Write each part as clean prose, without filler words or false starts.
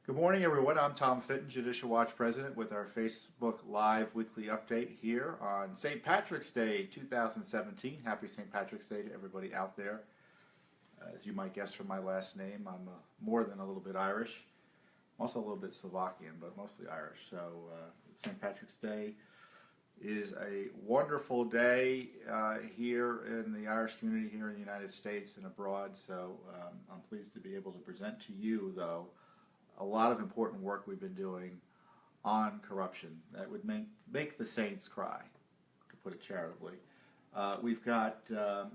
Good morning, everyone. I'm Tom Fitton, Judicial Watch President, with our Facebook Live weekly update here on St. Patrick's Day 2017. Happy St. Patrick's Day to everybody out there. As you might guess from my last name, I'm more than a little bit Irish. I'm also a little bit Slovakian, but mostly Irish. So St. Patrick's Day is a wonderful day here in the Irish community here in the United States and abroad. So I'm pleased to be able to present to you, though, a lot of important work we've been doing on corruption that would make the saints cry, to put it charitably. We've got a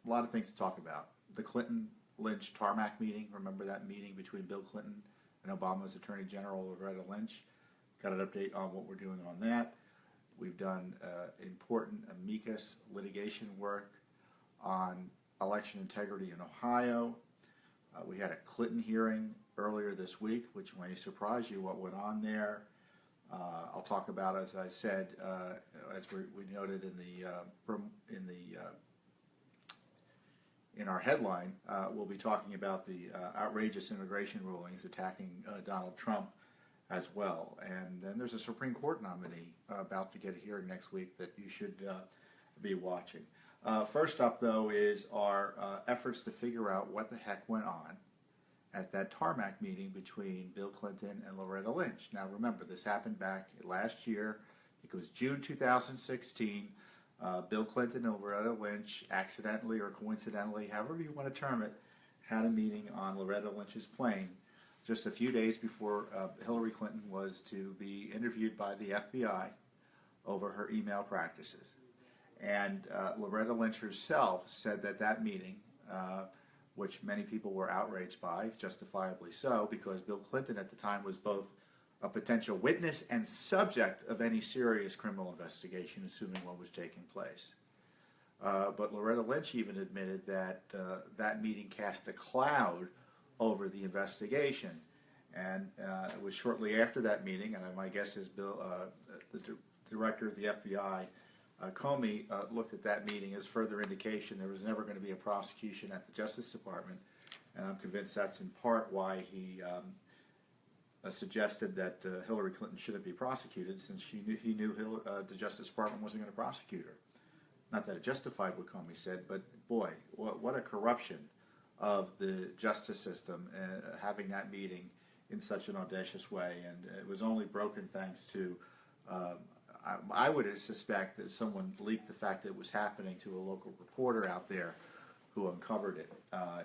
lot of things to talk about. The Clinton-Lynch tarmac meeting, remember that meeting between Bill Clinton and Obama's Attorney General Loretta Lynch? Got an update on what we're doing on that. We've done important amicus litigation work on election integrity in Ohio. We had a Clinton hearing earlier this week, which may surprise you what went on there. I'll talk about, as I said, as we noted in our headline, we'll be talking about the outrageous immigration rulings attacking Donald Trump as well. And then there's a Supreme Court nominee about to get a hearing next week that you should be watching. First up, though, is our efforts to figure out what the heck went on at that tarmac meeting between Bill Clinton and Loretta Lynch. Now, remember, this happened back last year. I think it was June 2016. Bill Clinton and Loretta Lynch accidentally or coincidentally, however you want to term it, had a meeting on Loretta Lynch's plane just a few days before Hillary Clinton was to be interviewed by the FBI over her email practices. And Loretta Lynch herself said that that meeting, which many people were outraged by, justifiably so, because Bill Clinton at the time was both a potential witness and subject of any serious criminal investigation, assuming one was taking place. But Loretta Lynch even admitted that that meeting cast a cloud over the investigation. And it was shortly after that meeting, and my guess is Bill, the director of the FBI, Comey, looked at that meeting as further indication there was never going to be a prosecution at the Justice Department, and I'm convinced that's in part why he suggested that Hillary Clinton shouldn't be prosecuted, since he knew the Justice Department wasn't going to prosecute her. Not that it justified what Comey said, but boy, what a corruption of the justice system, having that meeting in such an audacious way, and it was only broken thanks to I would suspect that someone leaked the fact that it was happening to a local reporter out there who uncovered it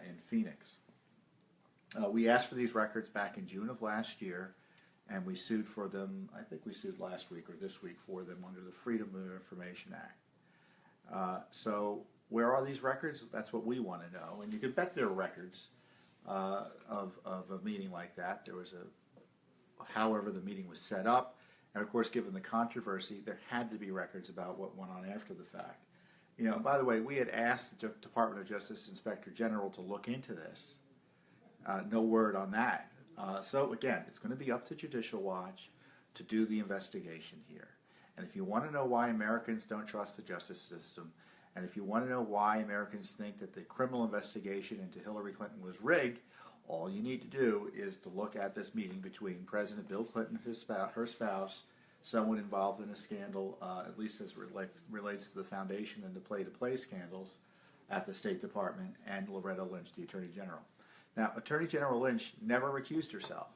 in Phoenix. We asked for these records back in June of last year, and we sued for them. I think we sued last week or this week for them under the Freedom of Information Act. So where are these records? That's what we want to know. And you can bet there are records of a meeting like that. There was however the meeting was set up. And of course, given the controversy, there had to be records about what went on after the fact. You know, by the way, we had asked the Department of Justice Inspector General to look into this. No word on that. So again, it's going to be up to Judicial Watch to do the investigation here. And if you want to know why Americans don't trust the justice system, and if you want to know why Americans think that the criminal investigation into Hillary Clinton was rigged, all you need to do is to look at this meeting between President Bill Clinton, her spouse, someone involved in a scandal, at least as it relates to the foundation and the play-to-play scandals at the State Department, and Loretta Lynch, the Attorney General. Now, Attorney General Lynch never recused herself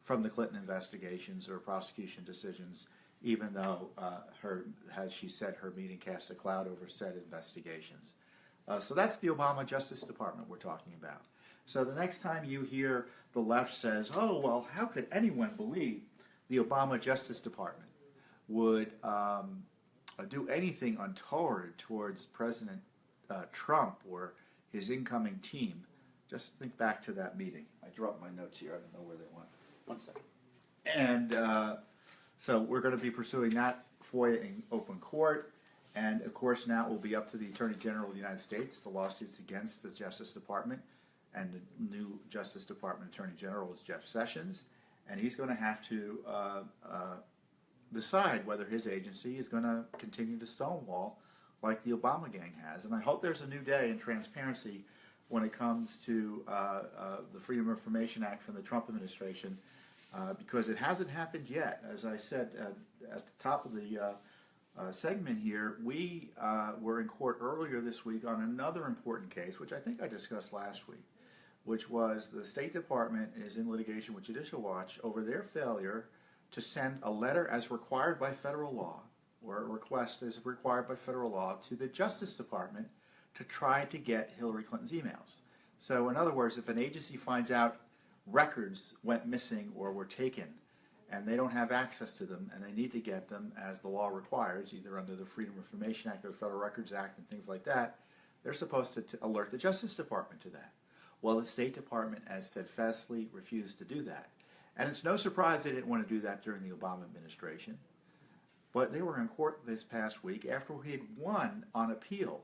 from the Clinton investigations or prosecution decisions, even though, as she said, her meeting cast a cloud over said investigations. So that's the Obama Justice Department we're talking about. So the next time you hear the left says, oh, well, how could anyone believe the Obama Justice Department would do anything untoward towards President Trump or his incoming team, just think back to that meeting. I dropped my notes here. I don't know where they went. One second. And so we're going to be pursuing that FOIA in open court. And, of course, now it will be up to the Attorney General of the United States. The lawsuits against the Justice Department, and the new Justice Department Attorney General is Jeff Sessions, and he's going to have to decide whether his agency is going to continue to stonewall like the Obama gang has. And I hope there's a new day in transparency when it comes to the Freedom of Information Act from the Trump administration, because it hasn't happened yet. As I said at the top of the segment here, we were in court earlier this week on another important case, which I think I discussed last week, which was the State Department is in litigation with Judicial Watch over their failure to send a letter as required by federal law, or a request as required by federal law, to the Justice Department to try to get Hillary Clinton's emails. So in other words, if an agency finds out records went missing or were taken, and they don't have access to them, and they need to get them as the law requires, either under the Freedom of Information Act or the Federal Records Act and things like that, they're supposed to alert the Justice Department to that. Well, the State Department has steadfastly refused to do that. And it's no surprise they didn't want to do that during the Obama administration. But they were in court this past week after we had won on appeal.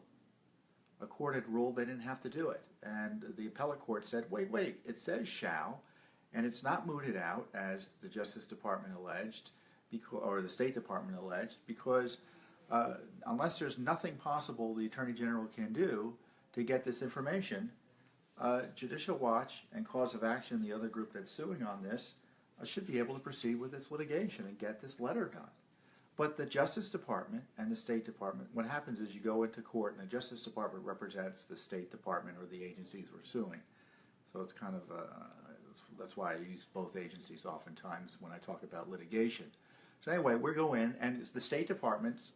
A court had ruled they didn't have to do it. And the appellate court said, wait, it says shall, and it's not mooted out, as the Justice Department alleged, or the State Department alleged, because unless there's nothing possible the Attorney General can do to get this information, Judicial Watch and Cause of Action, the other group that's suing on this, should be able to proceed with its litigation and get this letter done. But the Justice Department and the State Department, what happens is you go into court and the Justice Department represents the State Department or the agencies we're suing. So it's kind of, that's why I use both agencies oftentimes when I talk about litigation. So anyway, we go in and the State Department's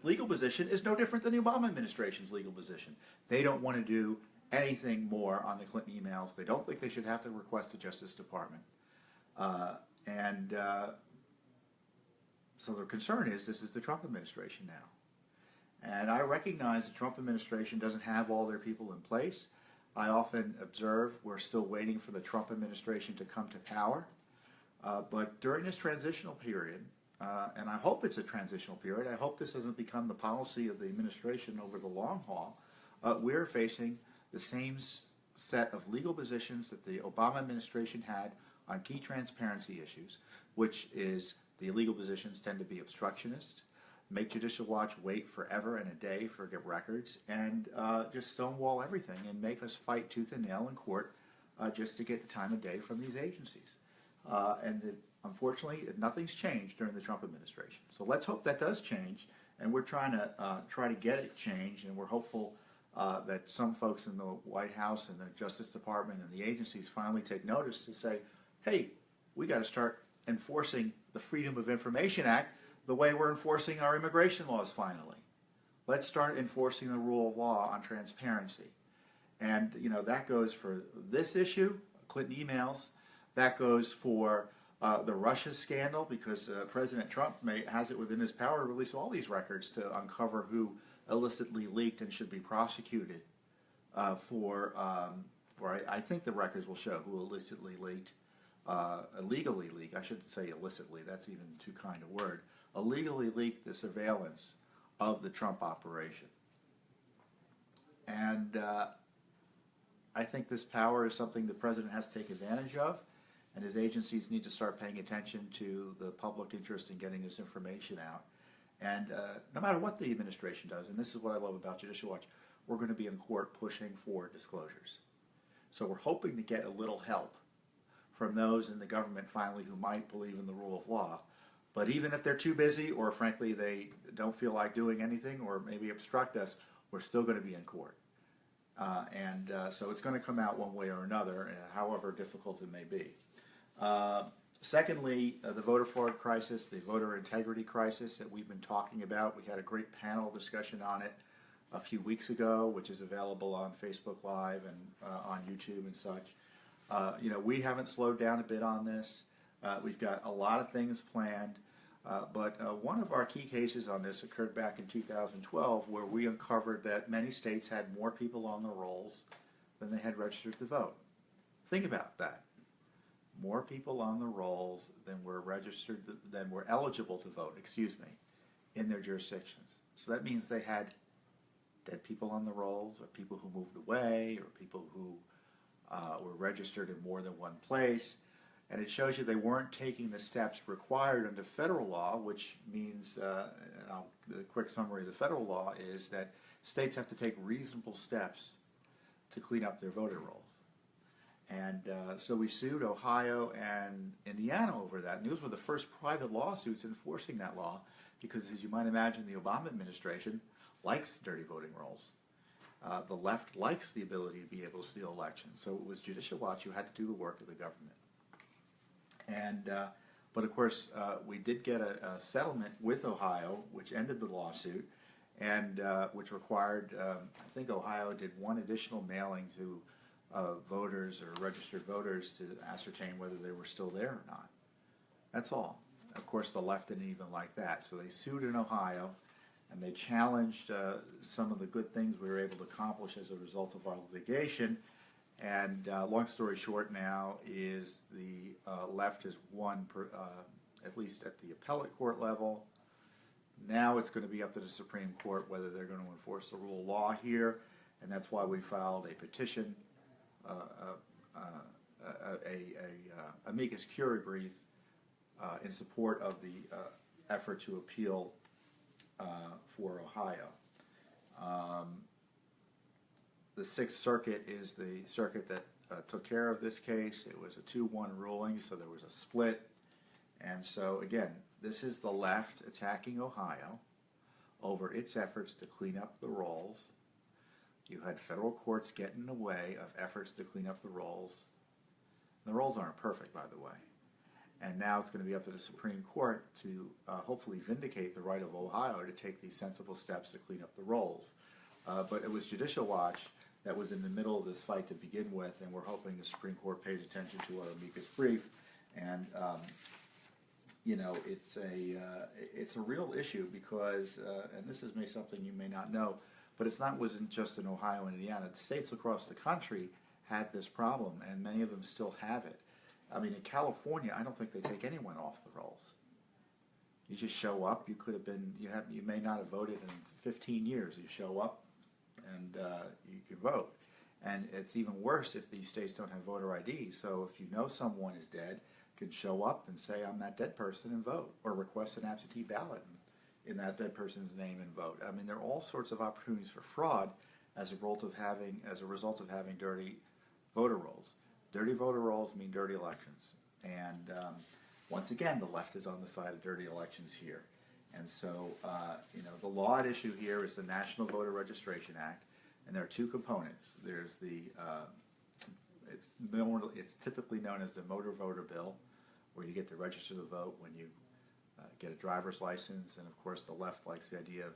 legal position is no different than the Obama administration's legal position. They don't want to do anything more on the Clinton emails. They don't think they should have to request the Justice Department. So their concern is this is the Trump administration now. And I recognize the Trump administration doesn't have all their people in place. I often observe we're still waiting for the Trump administration to come to power. But during this transitional period, and I hope it's a transitional period, I hope this doesn't become the policy of the administration over the long haul, we're facing the same set of legal positions that the Obama administration had on key transparency issues, which is the legal positions tend to be obstructionist, make Judicial Watch wait forever and a day for get records, and just stonewall everything and make us fight tooth and nail in court just to get the time of day from these agencies. Unfortunately, nothing's changed during the Trump administration. So let's hope that does change, and we're trying to get it changed, and we're hopeful that some folks in the White House and the Justice Department and the agencies finally take notice to say, hey, we got to start enforcing the Freedom of Information Act the way we're enforcing our immigration laws finally. Let's start enforcing the rule of law on transparency. And, you know, that goes for this issue, Clinton emails. That goes for the Russia scandal, because President Trump has it within his power to release all these records to uncover who illicitly leaked and should be prosecuted I think the records will show who illicitly leaked, illegally leaked, I shouldn't say illicitly, that's even too kind a word, illegally leaked the surveillance of the Trump operation. And I think this power is something the president has to take advantage of, and his agencies need to start paying attention to the public interest in getting this information out. And no matter what the administration does, and this is what I love about Judicial Watch, we're going to be in court pushing for disclosures. So we're hoping to get a little help from those in the government finally who might believe in the rule of law. But even if they're too busy, or frankly they don't feel like doing anything, or maybe obstruct us, we're still going to be in court. So it's going to come out one way or another, however difficult it may be. Secondly, the voter fraud crisis, the voter integrity crisis that we've been talking about. We had a great panel discussion on it a few weeks ago, which is available on Facebook Live and on YouTube and such. We haven't slowed down a bit on this. We've got a lot of things planned, but one of our key cases on this occurred back in 2012, where we uncovered that many states had more people on the rolls than they had registered to vote. Think about that. More people on the rolls than were registered, than were eligible to vote, in their jurisdictions. So that means they had dead people on the rolls, or people who moved away, or people who were registered in more than one place. And it shows you they weren't taking the steps required under federal law, which means, the quick summary of the federal law is that states have to take reasonable steps to clean up their voter rolls. And so we sued Ohio and Indiana over that. And those were the first private lawsuits enforcing that law because, as you might imagine, the Obama administration likes dirty voting rolls. The left likes the ability to be able to steal elections. So it was Judicial Watch who had to do the work of the government. And but of course, we did get a settlement with Ohio, which ended the lawsuit, and which required, I think Ohio did one additional mailing to voters or registered voters to ascertain whether they were still there or not. That's all. Of course, the left didn't even like that. So they sued in Ohio, and they challenged some of the good things we were able to accomplish as a result of our litigation. And long story short now is the left has won, at least at the appellate court level. Now it's going to be up to the Supreme Court whether they're going to enforce the rule of law here, and that's why we filed a petition, amicus curiae brief in support of the effort to appeal for Ohio. The Sixth Circuit is the circuit that took care of this case. It was a 2-1 ruling, so there was a split. And so, again, this is the left attacking Ohio over its efforts to clean up the rolls. You had federal courts get in the way of efforts to clean up the rolls. The rolls aren't perfect, by the way. And now it's going to be up to the Supreme Court to hopefully vindicate the right of Ohio to take these sensible steps to clean up the rolls. But it was Judicial Watch that was in the middle of this fight to begin with, and we're hoping the Supreme Court pays attention to our amicus brief. And you know, it's a real issue because, and this is something you may not know, but wasn't just in Ohio and Indiana. The states across the country had this problem, and many of them still have it. I mean, in California, I don't think they take anyone off the rolls. You just show up. You could have been. You may not have voted in 15 years. You show up, and you can vote. And it's even worse if these states don't have voter ID. So if you know someone is dead, you can show up and say, "I'm that dead person," and vote, or request an absentee ballot in that dead person's name and vote. I mean, there are all sorts of opportunities for fraud as a result of having dirty voter rolls. Dirty voter rolls mean dirty elections. And once again, the left is on the side of dirty elections here. And so, you know, the law at issue here is the National Voter Registration Act, and there are two components. There's the, it's typically known as the Motor Voter Bill, where you get to register to vote when you get a driver's license, and of course the left likes the idea of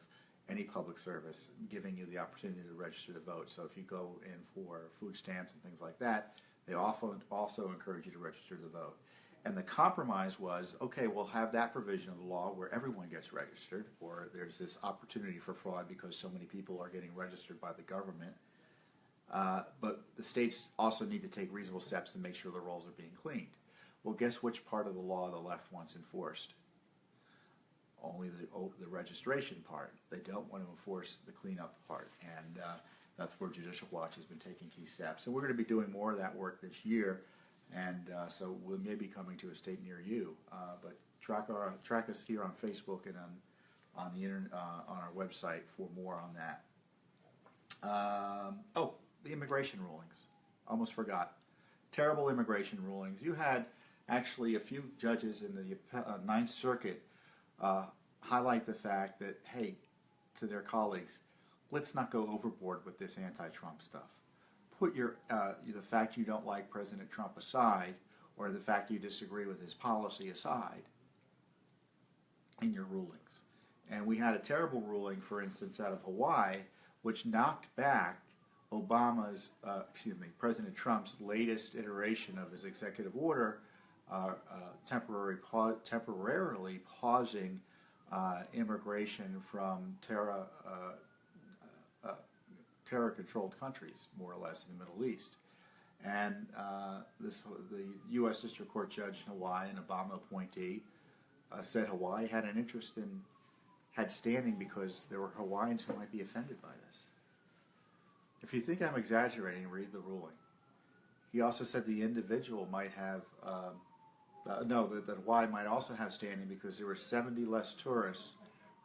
any public service giving you the opportunity to register to vote. So if you go in for food stamps and things like that, they often also encourage you to register to vote. And the compromise was, okay, we'll have that provision of the law where everyone gets registered, or there's this opportunity for fraud because so many people are getting registered by the government. But the states also need to take reasonable steps to make sure the rolls are being cleaned. Well, guess which part of the law the left wants enforced? Only the registration part. They don't want to enforce the cleanup part. And that's where Judicial Watch has been taking key steps. And we're going to be doing more of that work this year. And so we may be coming to a state near you. But track us here on Facebook and on the internet, on our website for more on that. The immigration rulings. Almost forgot. Terrible immigration rulings. You had actually a few judges in the Ninth Circuit highlight the fact that, hey, to their colleagues, let's not go overboard with this anti-Trump stuff. Put the fact you don't like President Trump aside, or the fact you disagree with his policy aside, in your rulings. And we had a terrible ruling, for instance, out of Hawaii, which knocked back President Trump's latest iteration of his executive order, temporarily pausing immigration from terror-controlled countries, more or less, in the Middle East. And the U.S. District Court judge in Hawaii, an Obama appointee, said Hawaii had had standing because there were Hawaiians who might be offended by this. If you think I'm exaggerating, read the ruling. He also said the individual might have, that Hawaii might also have standing because there were 70 less tourists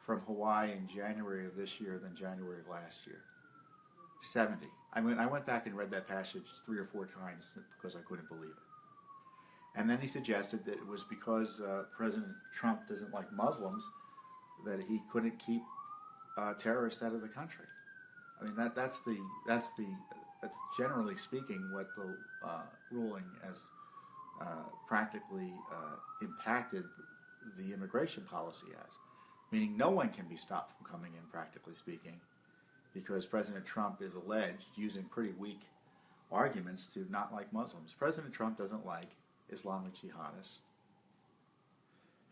from Hawaii in January of this year than January of last year. 70. I mean, I went back and read that passage 3 or 4 times because I couldn't believe it. And then he suggested that it was because President Trump doesn't like Muslims that he couldn't keep terrorists out of the country. I mean, that's generally speaking what the ruling has practically impacted the immigration policy as, meaning no one can be stopped from coming in, practically speaking, because President Trump is alleged, using pretty weak arguments, to not like Muslims. President Trump doesn't like Islamic jihadists,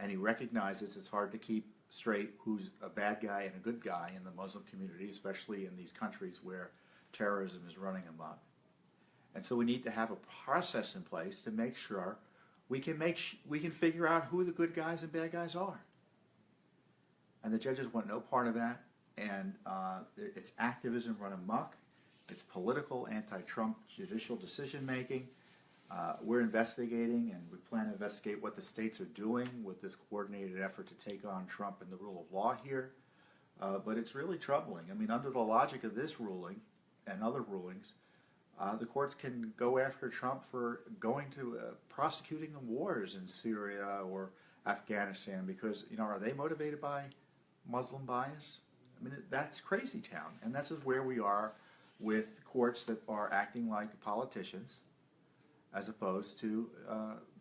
and he recognizes it's hard to keep straight who's a bad guy and a good guy in the Muslim community, especially in these countries where terrorism is running amok. And so we need to have a process in place to make sure we can figure out who the good guys and bad guys are. And the judges want no part of that. And it's activism run amok. It's political, anti-Trump judicial decision-making. We're investigating, and we plan to investigate what the states are doing with this coordinated effort to take on Trump and the rule of law here. But it's really troubling. I mean, under the logic of this ruling and other rulings, the courts can go after Trump for going to prosecuting the wars in Syria or Afghanistan because, are they motivated by Muslim bias? I mean, that's crazy town. And this is where we are with courts that are acting like politicians as opposed to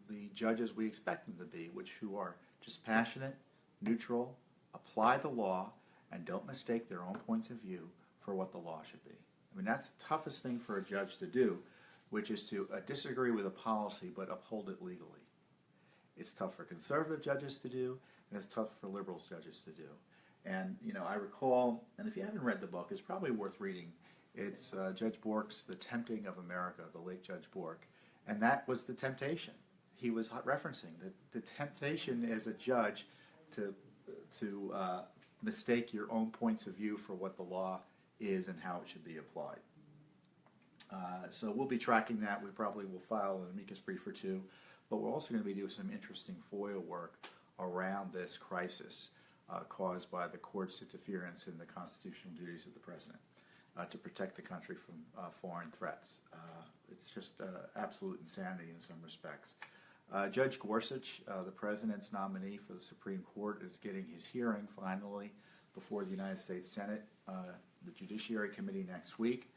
the judges we expect them to be, who are just passionate, neutral, apply the law, and don't mistake their own points of view for what the law should be. I mean, that's the toughest thing for a judge to do, which is to disagree with a policy but uphold it legally. It's tough for conservative judges to do, and it's tough for liberal judges to do. And, I recall, and if you haven't read the book, it's probably worth reading. It's Judge Bork's The Tempting of America, the late Judge Bork. And that was the temptation. He was referencing the temptation as a judge to mistake your own points of view for what the law is and how it should be applied. So we'll be tracking that. We probably will file an amicus brief or 2, but we're also going to be doing some interesting FOIA work around this crisis caused by the court's interference in the constitutional duties of the president to protect the country from foreign threats. It's just absolute insanity in some respects. Judge Gorsuch, the president's nominee for the Supreme Court, is getting his hearing finally before the United States Senate, the Judiciary Committee next week.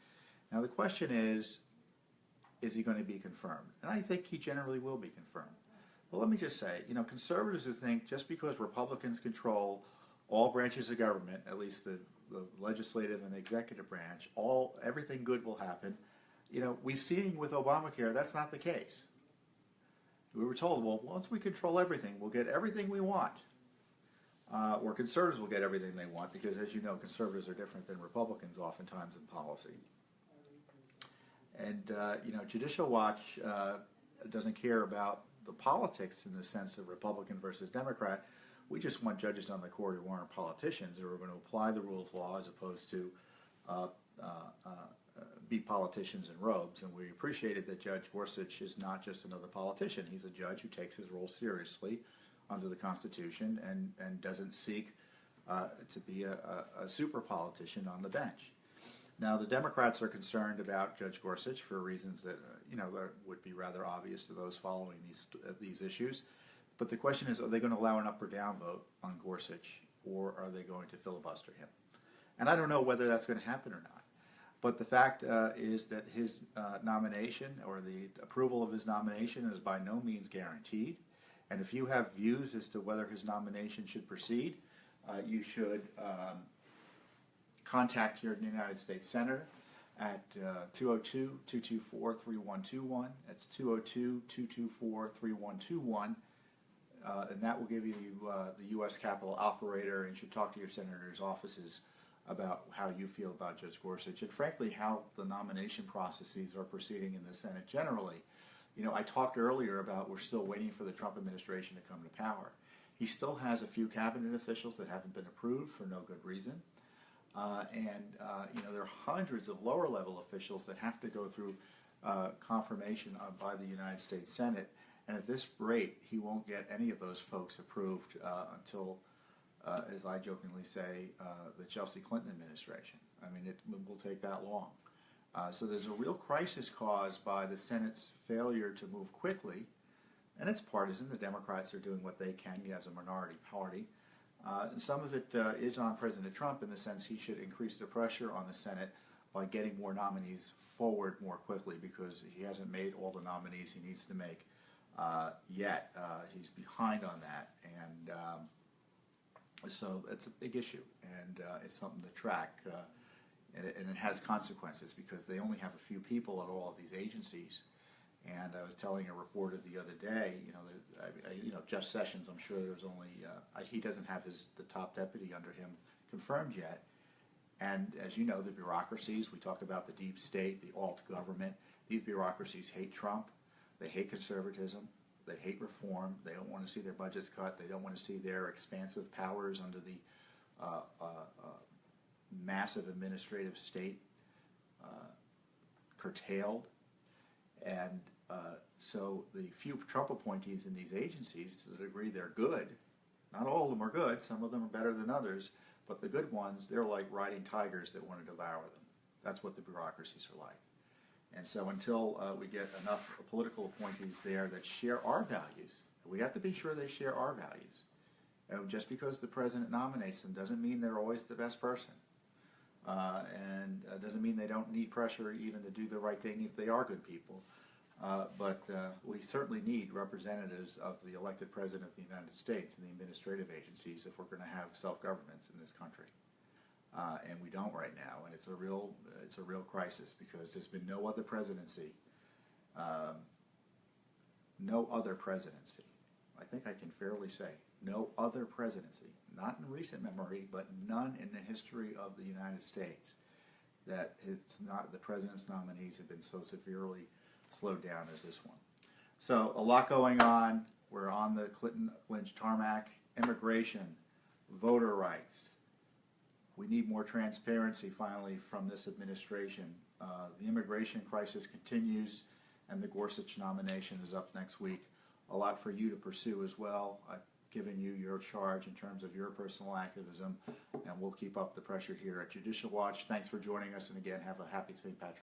Now the question is he going to be confirmed? And I think he generally will be confirmed. Well, let me just say, conservatives who think just because Republicans control all branches of government, at least the legislative and the executive branch, everything good will happen. We've seen with Obamacare that's not the case. We were told, well, once we control everything, we'll get everything we want. Or conservatives will get everything they want because, as you know, conservatives are different than Republicans oftentimes in policy. And, Judicial Watch doesn't care about the politics in the sense of Republican versus Democrat. We just want judges on the court who aren't politicians, who are going to apply the rule of law as opposed to be politicians in robes. And we appreciated that Judge Gorsuch is not just another politician. He's a judge who takes his role seriously under the Constitution and doesn't seek to be a super politician on the bench. Now, the Democrats are concerned about Judge Gorsuch for reasons that that would be rather obvious to those following these issues. But the question is, are they going to allow an up or down vote on Gorsuch, or are they going to filibuster him? And I don't know whether that's going to happen or not. But the fact is that his nomination, or the approval of his nomination, is by no means guaranteed. And if you have views as to whether his nomination should proceed, you should contact your United States Senator at 202-224-3121. That's 202-224-3121. And that will give you the U.S. Capitol operator, and you should talk to your senator's offices about how you feel about Judge Gorsuch and, frankly, how the nomination processes are proceeding in the Senate generally. I talked earlier about we're still waiting for the Trump administration to come to power. He still has a few cabinet officials that haven't been approved for no good reason. There are hundreds of lower-level officials that have to go through confirmation by the United States Senate. And at this rate, he won't get any of those folks approved until, as I jokingly say, the Chelsea Clinton administration. I mean, it will take that long. So there's a real crisis caused by the Senate's failure to move quickly, and it's partisan. The Democrats are doing what they can as a minority party. And some of it is on President Trump in the sense he should increase the pressure on the Senate by getting more nominees forward more quickly, because he hasn't made all the nominees he needs to make yet. He's behind on that, and so it's a big issue, and it's something to track. And it has consequences because they only have a few people at all of these agencies. And I was telling a reporter the other day, Jeff Sessions, I'm sure there's only, he doesn't have the top deputy under him confirmed yet. And as you know, the bureaucracies, we talk about the deep state, the alt government, these bureaucracies hate Trump, they hate conservatism, they hate reform, they don't want to see their budgets cut, they don't want to see their expansive powers under the massive administrative state curtailed. And so the few Trump appointees in these agencies, to the degree they're good, not all of them are good, some of them are better than others, but the good ones, they're like riding tigers that want to devour them. That's what the bureaucracies are like. And so until we get enough political appointees there that share our values, we have to be sure they share our values. And just because the president nominates them doesn't mean they're always the best person. And doesn't mean they don't need pressure even to do the right thing if they are good people. But we certainly need representatives of the elected president of the United States in the administrative agencies if we're going to have self-governance in this country. And we don't right now, and it's a real crisis because there's been no other presidency, I think I can fairly say, no other presidency, not in recent memory, but none in the history of the United States, that the president's nominees have been so severely slowed down as this one. So a lot going on. We're on the Clinton-Lynch tarmac. Immigration, voter rights. We need more transparency finally from this administration. The immigration crisis continues, and the Gorsuch nomination is up next week. A lot for you to pursue as well. I've given you your charge in terms of your personal activism, and we'll keep up the pressure here at Judicial Watch. Thanks for joining us, and again, have a happy St. Patrick's Day.